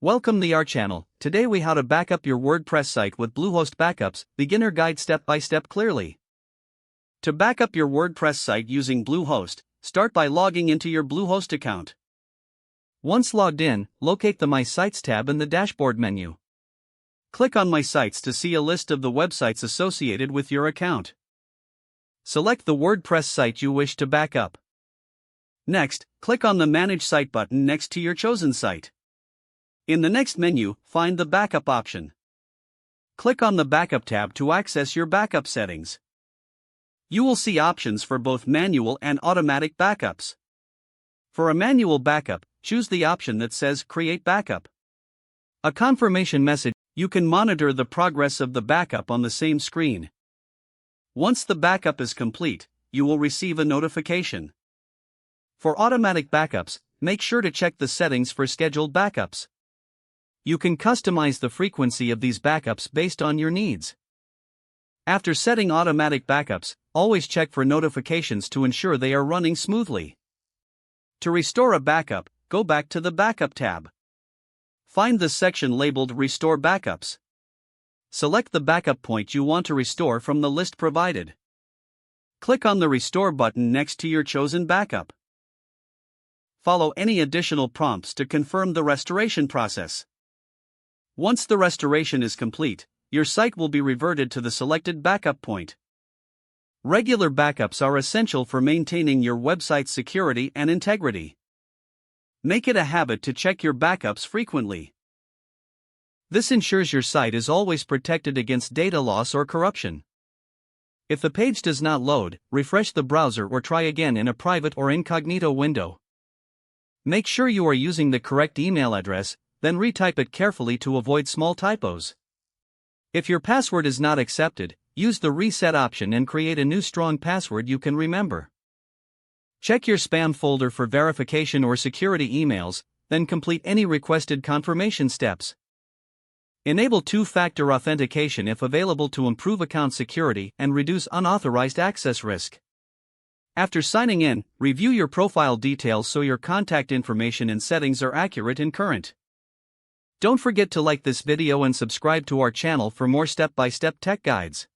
Welcome to our channel. Today we how to back up your WordPress site with Bluehost Backups, beginner guide step by step clearly. To back up your WordPress site using Bluehost, start by logging into your Bluehost account. Once logged in, locate the My Sites tab in the dashboard menu. Click on My Sites to see a list of the websites associated with your account. Select the WordPress site you wish to back up. Next, click on the Manage Site button next to your chosen site. In the next menu, find the Backup option. Click on the Backup tab to access your backup settings. You will see options for both manual and automatic backups. For a manual backup, choose the option that says Create Backup. A confirmation message. You can monitor the progress of the backup on the same screen. Once the backup is complete, you will receive a notification. For automatic backups, make sure to check the settings for scheduled backups. You can customize the frequency of these backups based on your needs. After setting automatic backups, always check for notifications to ensure they are running smoothly. To restore a backup, go back to the Backup tab. Find the section labeled Restore Backups. Select the backup point you want to restore from the list provided. Click on the Restore button next to your chosen backup. Follow any additional prompts to confirm the restoration process. Once the restoration is complete, your site will be reverted to the selected backup point. Regular backups are essential for maintaining your website's security and integrity. Make it a habit to check your backups frequently. This ensures your site is always protected against data loss or corruption. If the page does not load, refresh the browser or try again in a private or incognito window. Make sure you are using the correct email address, then retype it carefully to avoid small typos. If your password is not accepted, use the reset option and create a new strong password you can remember. Check your spam folder for verification or security emails, then complete any requested confirmation steps. Enable two-factor authentication if available to improve account security and reduce unauthorized access risk. After signing in, review your profile details so your contact information and settings are accurate and current. Don't forget to like this video and subscribe to our channel for more step-by-step tech guides.